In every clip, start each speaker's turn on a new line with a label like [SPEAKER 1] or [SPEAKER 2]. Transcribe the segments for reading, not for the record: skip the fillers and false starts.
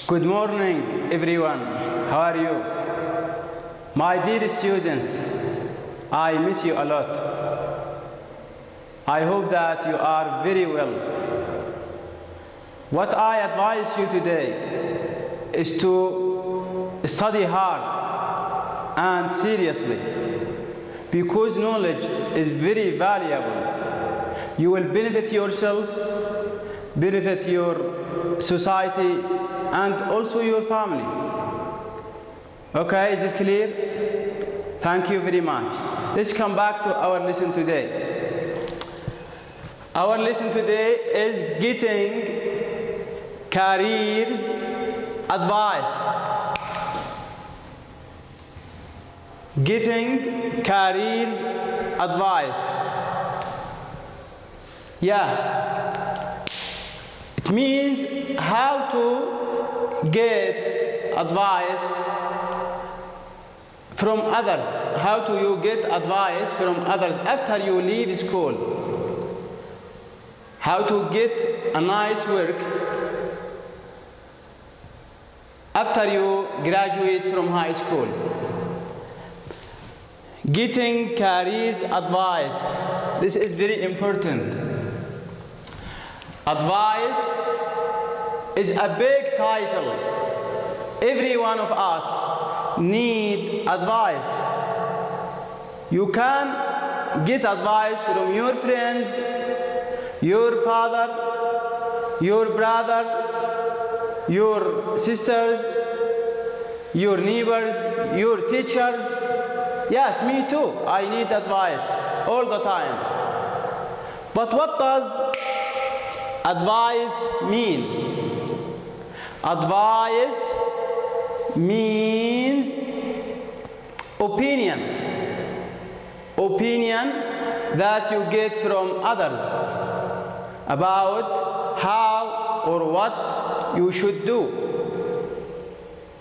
[SPEAKER 1] Good morning, everyone. How are you? My dear students, I miss you a lot. I hope that you are very well. What I advise you today is to study hard and seriously, because knowledge is very valuable. You will benefit yourself, benefit your society, and also your family. Okay, is it clear? Thank you very much. Let's come back to our lesson today. Our lesson today is getting careers advice. Getting careers advice. Yeah. It means how to get advice from others. How do you get advice from others after you leave school? How to get a nice work after you graduate from high school. Getting careers advice. This is very important. Advice is a big title. Every one of us need advice. You can get advice from your friends, your father, your brother, your sisters, your neighbors, your teachers. Yes, me too. I need advice all the time. But what does advice mean? Advice means opinion. Opinion that you get from others about how or what you should do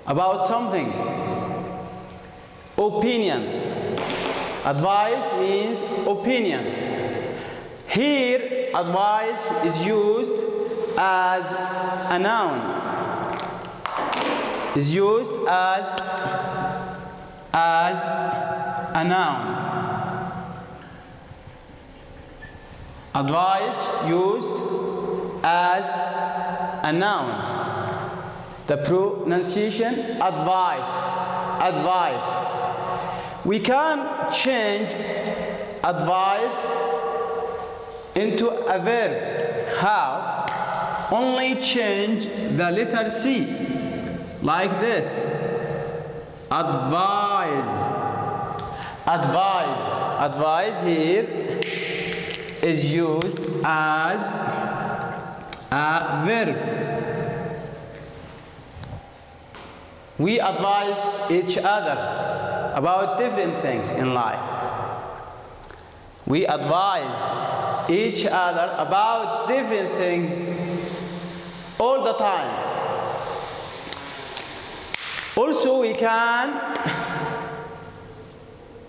[SPEAKER 1] about something. Opinion. Advice means opinion. Here, advice is used as a noun. Is used as a noun. Advice used as a noun. The pronunciation advice. Advice. We can change advice into a verb. How? Only change the letter C. Like this. Advise. Advise. Advise here is used as a verb. We advise each other about different things in life. We advise each other about different things all the time. Also, we can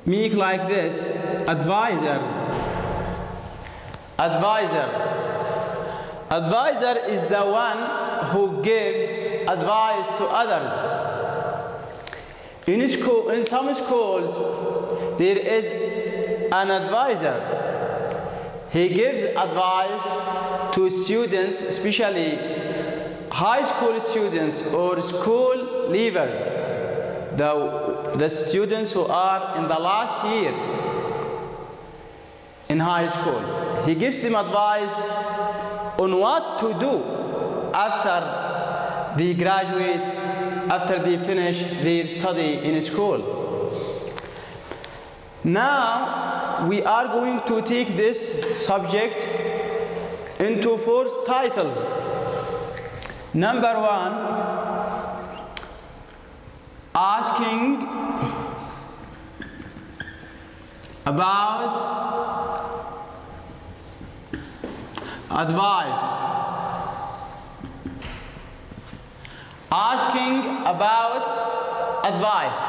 [SPEAKER 1] make like this, advisor. Advisor. Advisor is the one who gives advice to others. In some schools, there is an advisor. He gives advice to students, especially high school students or school leavers, the students who are in the last year in high school. He gives them advice on what to do after they graduate, after they finish their study in school. Now we are going to take this subject into 4 titles. Number 1, asking about advice. Asking about advice.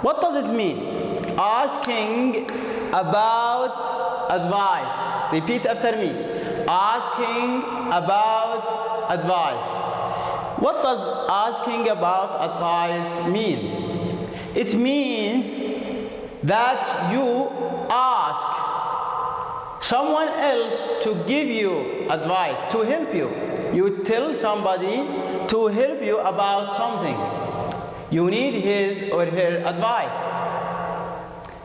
[SPEAKER 1] What does it mean? Asking about advice. Repeat after me. Asking about advice. What does asking about advice mean? It means that you ask someone else to give you advice, to help you. You tell somebody to help you about something. You need his or her advice.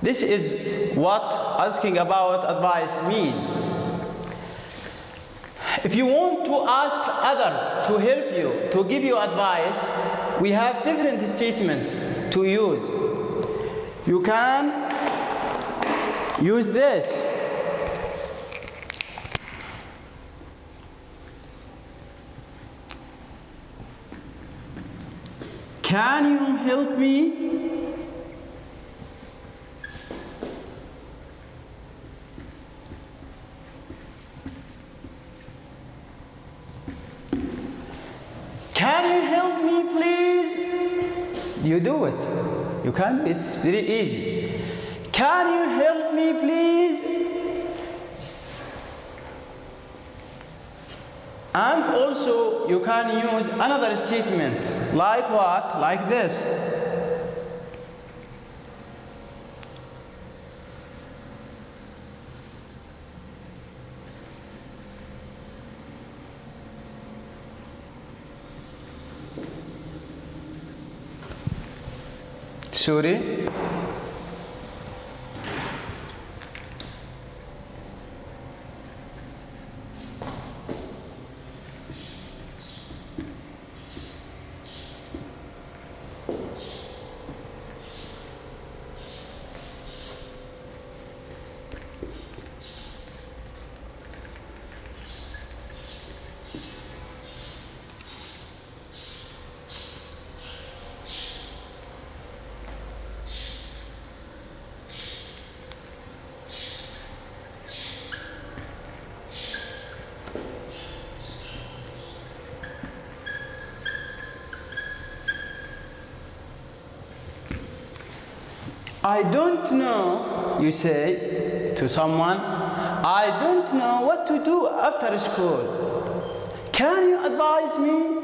[SPEAKER 1] This is what asking about advice means. If you want to ask others to help you, to give you advice, we have different statements to use. You can use this. Can you help me? Can you help me, please? You do it. You can. It's very easy. Can you help me, please? And also, you can use another statement. Like what? Like this. Sorry. I don't know, you say to someone, I don't know what to do after school. Can you advise me?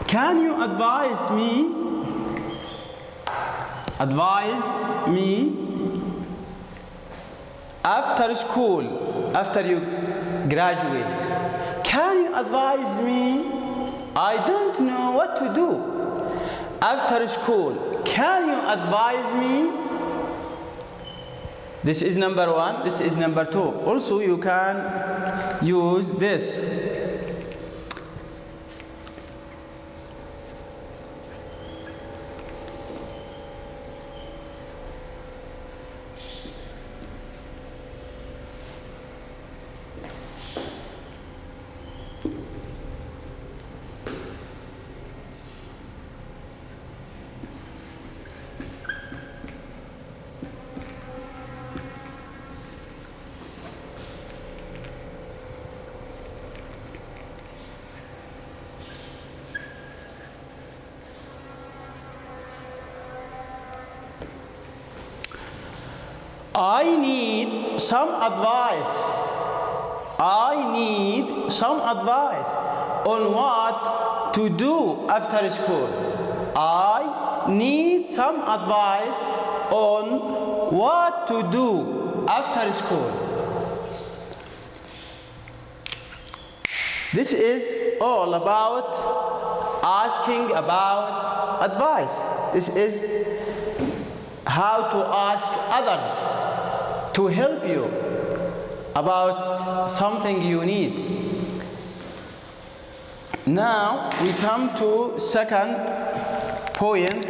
[SPEAKER 1] Can you advise me? Advise me after school, after you graduate. Can you advise me? I don't know what to do after school. Can you advise me? This is number one. This is number two. Also, you can use this. I need some advice. I need some advice on what to do after school. I need some advice on what to do after school. This is all about asking about advice. This is how to ask others to help you about something you need. Now we come to second point.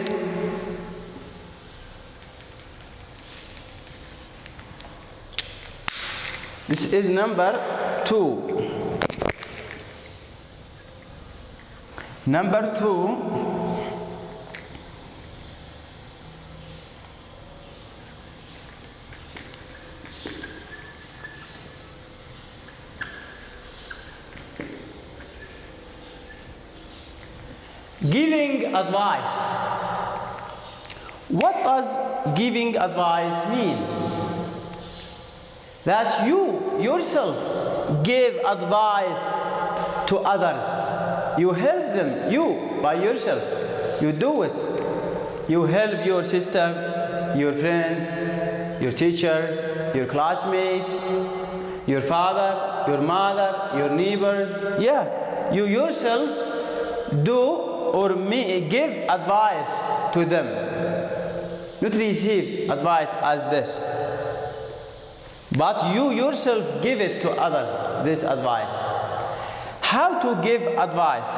[SPEAKER 1] This is number two. Number two, giving advice. What does giving advice mean? That you yourself give advice to others. You help them, you, by yourself. You do it. You help your sister, your friends, your teachers, your classmates, your father, your mother, your neighbors. Yeah, you yourself do or give advice to them. Not receive advice as this, but you yourself give it to others, this advice. How to give advice?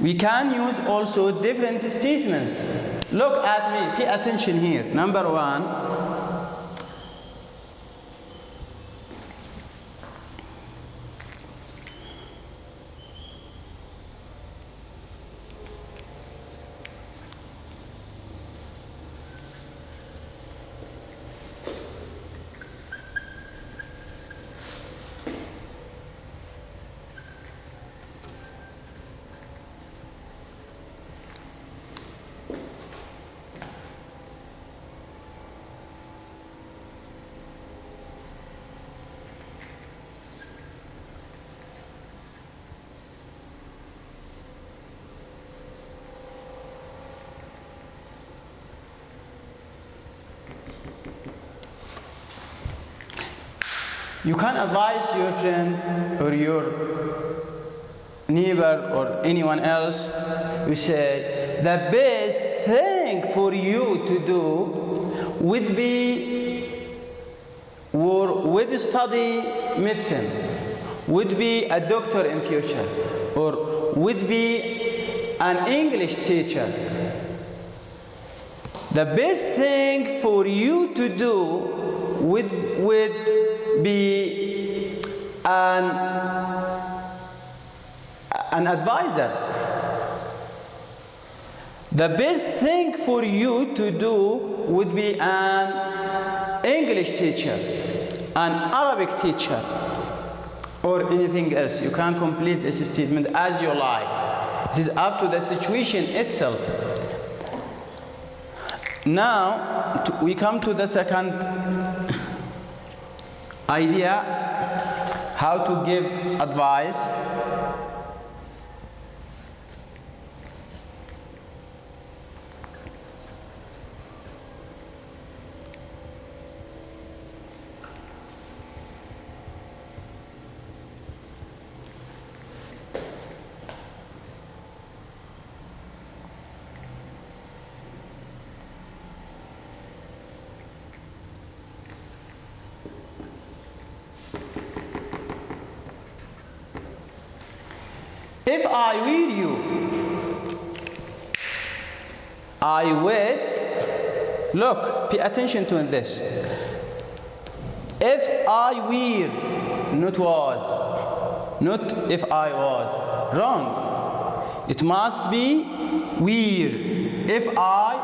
[SPEAKER 1] We can use also different statements. Look at me, pay attention here. Number one, you can advise your friend or your neighbor or anyone else. You say, the best thing for you to do would be, or would study medicine, would be a doctor in future, or would be an English teacher. The best thing for you to do would be an advisor. The best thing for you to do would be an English teacher, an Arabic teacher, or anything else. You can complete this statement as you like. It is up to the situation itself. Now we come to the second idea, how to give advice. If I were you, I would, look, pay attention to this. If I were, not was, not if I was, wrong. It must be were. If I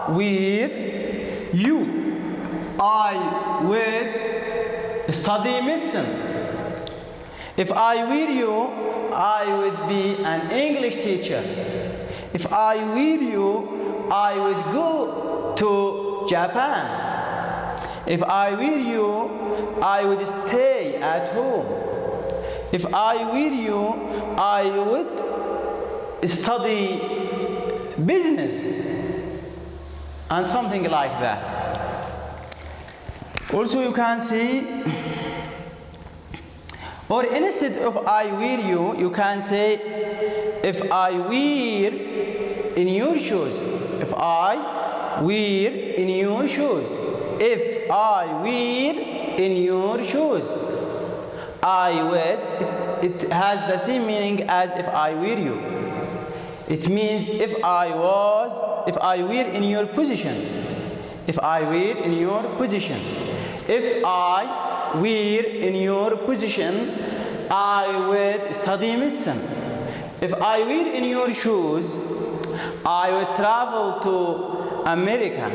[SPEAKER 1] were you, I would study medicine. If I were you, I would be an English teacher. If I were you, I would go to Japan. If I were you, I would stay at home. If I were you, I would study business and something like that. Also, you can see, or instead of I were you, you can say, if I were in your shoes. If I were in your shoes. If I were in your shoes. I would, it has the same meaning as if I were you. It means if I were in your position. If I were in your position. If I were in your position, I would study medicine. If I were in your shoes, I would travel to America.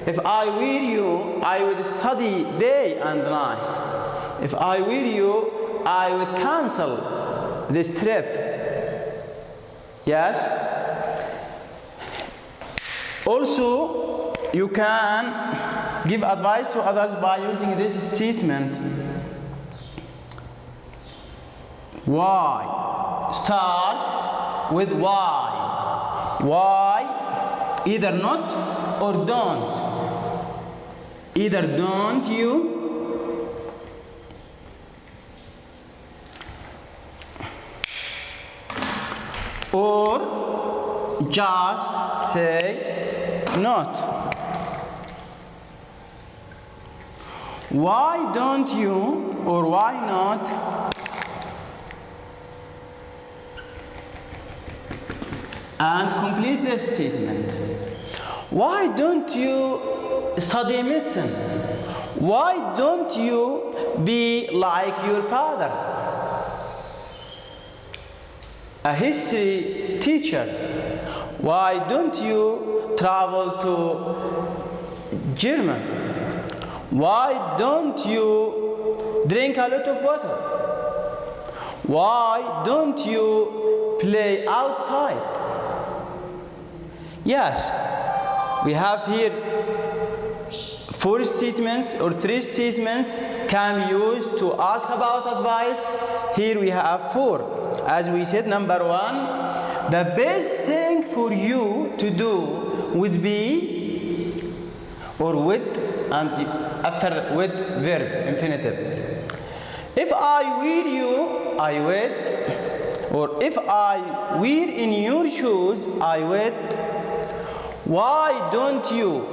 [SPEAKER 1] If I were you, I would study day and night. If I were you, I would cancel this trip. Yes? Also, you can give advice to others by using this statement. Why? Start with why. Why? Either not or don't. Either don't you or just say not. Why don't you or why not? And complete the statement. Why don't you study medicine? Why don't you be like your father, a history teacher? Why don't you travel to Germany? Why don't you drink a lot of water? Why don't you play outside? Yes, we have here 4 statements or 3 statements can be used to ask about advice. Here we have 4. As we said, number 1, the best thing for you to do would be, or would, and after with verb, infinitive. If I were you, I would. Or if I were in your shoes, I would. Why don't you?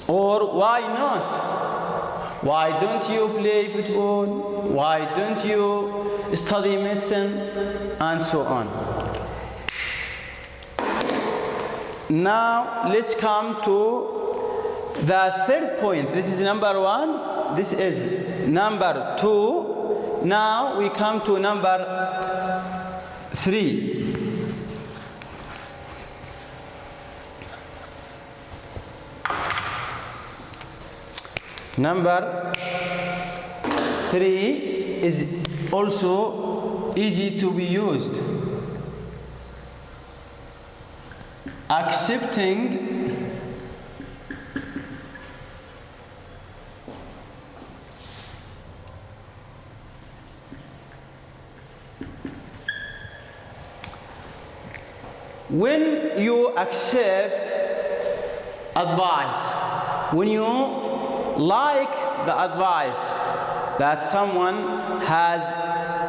[SPEAKER 1] Or why not? Why don't you play football? Why don't you study medicine? And so on. Now let's come to the third point. This is number 1. This is number 2. Now we come to number 3. Number 3 is also easy to be used. Accepting when you accept advice, when you like the advice that someone has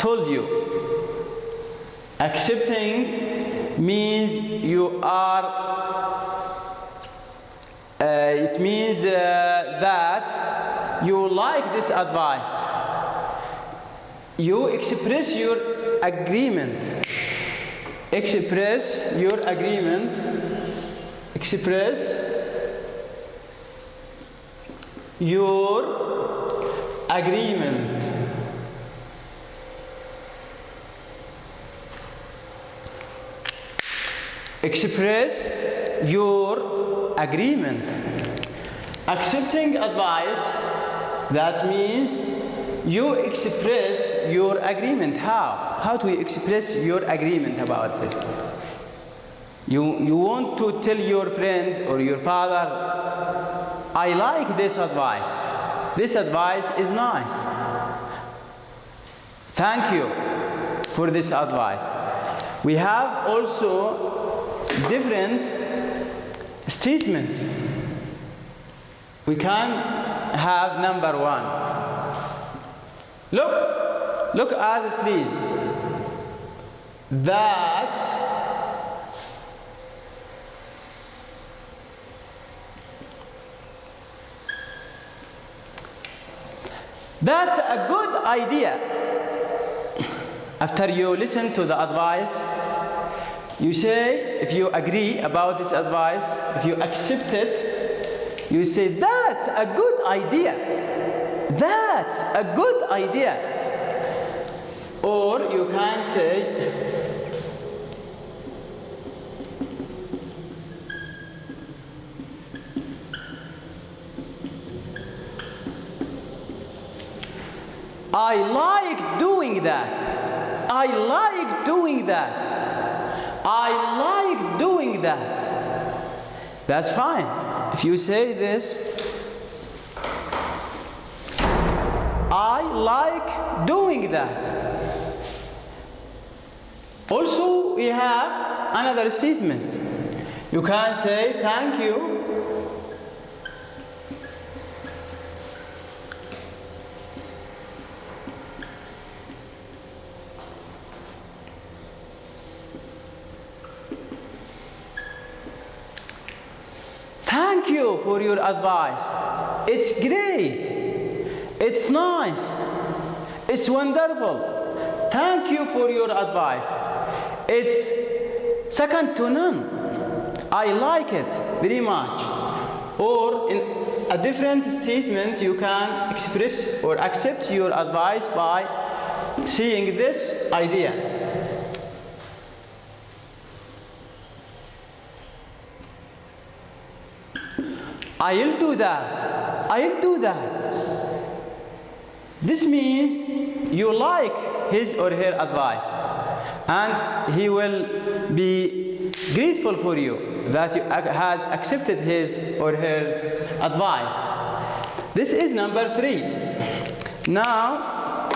[SPEAKER 1] told you. Accepting means you are, it means that you like this advice. You express your agreement. Express your agreement. Express your agreement. Express your agreement. Accepting advice, that means you express your agreement. How? How do you express your agreement about this? You want to tell your friend or your father, I like this advice. This advice is nice. Thank you for this advice. We have also different statements. We can have number 1. Look at it, please. That's a good idea. After you listen to the advice, you say, if you agree about this advice, if you accept it, you say, that's a good idea. That's a good idea. Or you can say, I like doing that. I like doing that. I like doing that. That's fine. If you say this, I like doing that. Also, we have another statement. You can say thank you. Thank you for your advice. It's great. It's nice. It's wonderful. Thank you for your advice. It's second to none. I like it very much. Or in a different statement, you can express or accept your advice by saying this idea. I'll do that. I'll do that. This means you like his or her advice, and he will be grateful for you that you has accepted his or her advice. This is number 3. Now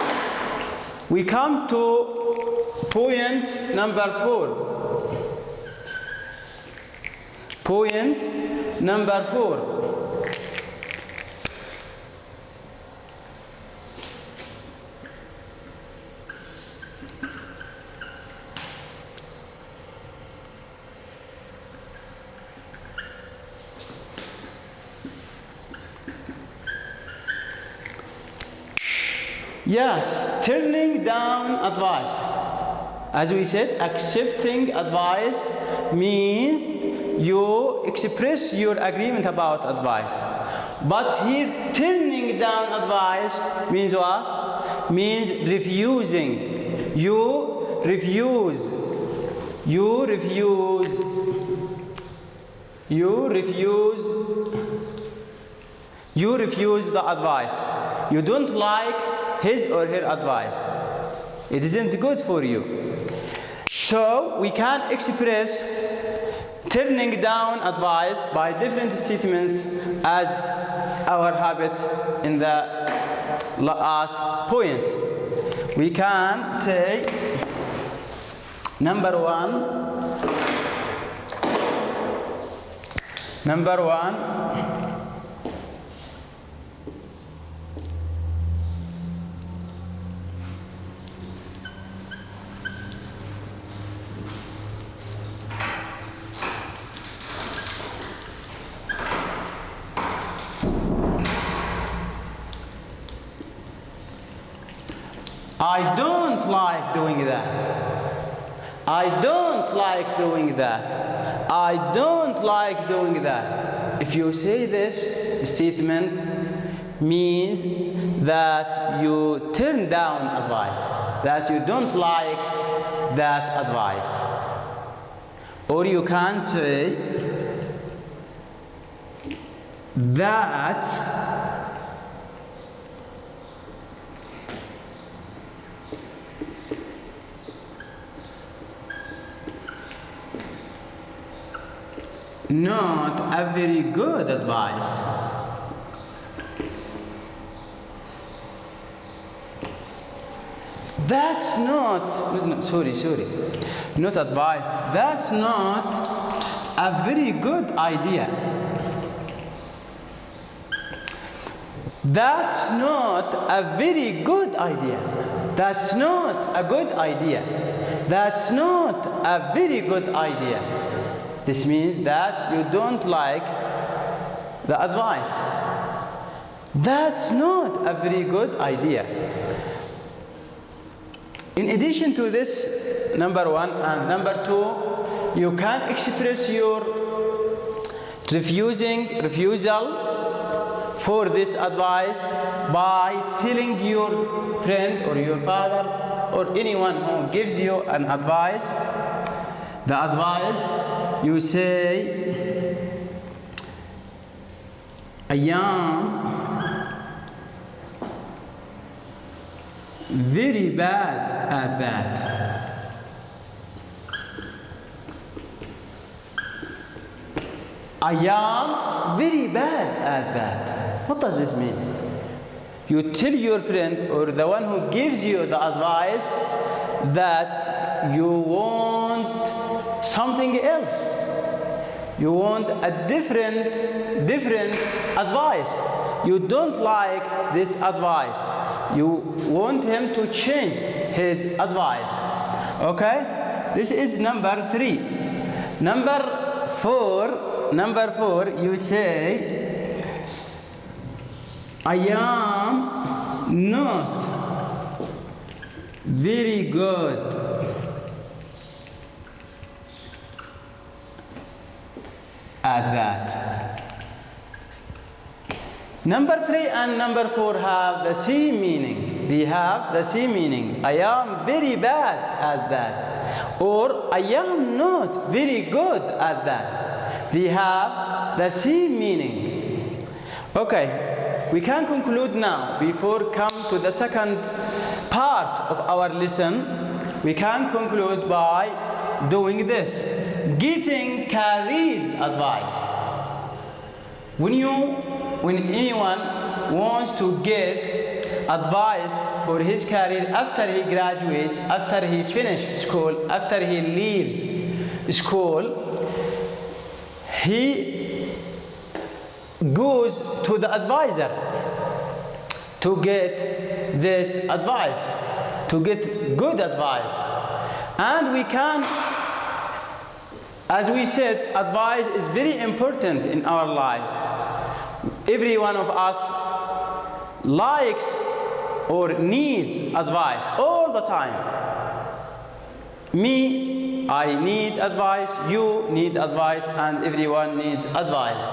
[SPEAKER 1] we come to point number 4. Point number 4. Yes, turning down advice. As we said, accepting advice means you express your agreement about advice. But here, turning down advice means what? Means refusing. You refuse. You refuse. You refuse. You refuse the advice. You don't like his or her advice. It isn't good for you. So we can express turning down advice by different statements as our habit in the last points. We can say number one, I don't like doing that. I don't like doing that. I don't like doing that. If you say this statement, means that you turn down advice, that you don't like that advice. Or you can say that not a very good advice. That's not, sorry, not advice. That's not a very good idea. That's not a very good idea. That's not a good idea. That's not a very good idea. This means that you don't like the advice. That's not a very good idea. In addition to this, number one and number two, you can express your refusal for this advice by telling your friend or your father or anyone who gives you an advice, the advice, you say, I am very bad at that. I am very bad at that. What does this mean? You tell your friend or the one who gives you the advice that you want something else. You want a different advice. You don't like this advice. You want him to change his advice. Okay? This is number 3. Number 4, you say, I am not very good at that. Number 3 and number 4 have the same meaning. They have the same meaning. I am very bad at that. Or I am not very good at that. They have the same meaning. Okay, we can conclude now. Before come to the second part of our lesson, we can conclude by doing this. Getting career advice. When anyone wants to get advice for his career after he graduates, after he finishes school, after he leaves school, he goes to the advisor to get this advice, to get good advice. And we can, as we said, advice is very important in our life. Every one of us likes or needs advice all the time. Me, I need advice, you need advice, and everyone needs advice.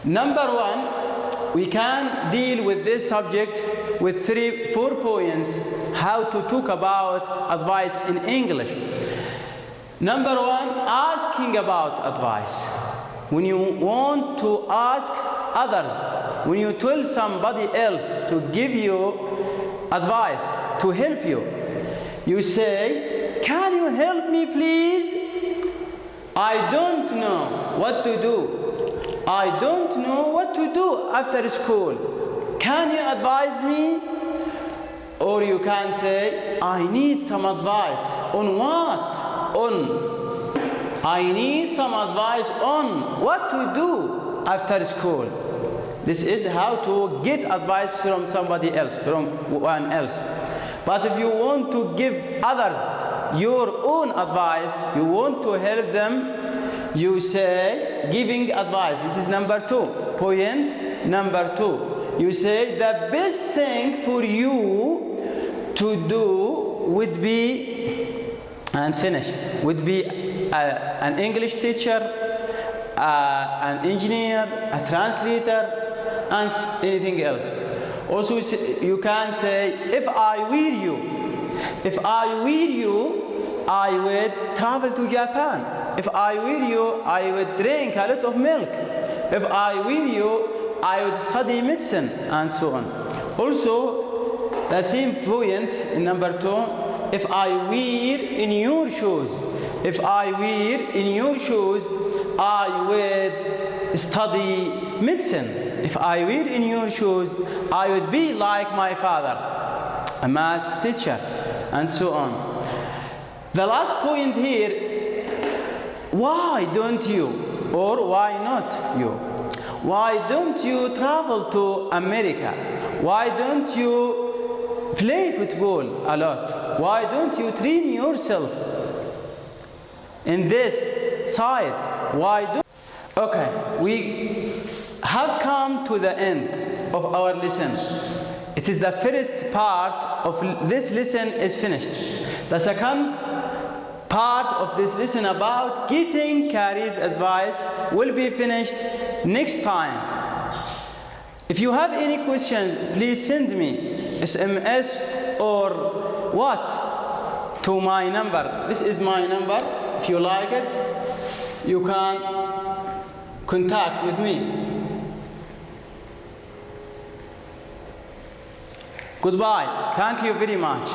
[SPEAKER 1] Number 1, we can deal with this subject with 4 points how to talk about advice in English. Number 1, asking about advice. When you want to ask others, when you tell somebody else to give you advice, to help you, you say, can you help me please? I don't know what to do. I don't know what to do after school. Can you advise me? Or you can say, I need some advice. On what? I need some advice on what to do after school. This is how to get advice from somebody else, from one else. But if you want to give others your own advice, you want to help them, you say giving advice. This is number 2. Point number 2. You say the best thing for you to do would be, and finish, would be an English teacher, an engineer, a translator, and anything else. Also, you can say, if I were you, I would travel to Japan. If I were you, I would drink a lot of milk. If I were you, I would study medicine, and so on. Also, the same point in number 2, if I were in your shoes, if I were in your shoes, I would study medicine. If I were in your shoes, I would be like my father, a math teacher, and so on. The last point here, why don't you, or why not you? Why don't you travel to America? Why don't you play football a lot? Why don't you train yourself in this side? Why don't? Okay, we have come to the end of our lesson. It is the first part of this lesson is finished. The second part of this lesson about getting career advice will be finished next time. If you have any questions, please send me SMS or WhatsApp to my number. This is my number. If you like it, you can contact with me. Goodbye. Thank you very much.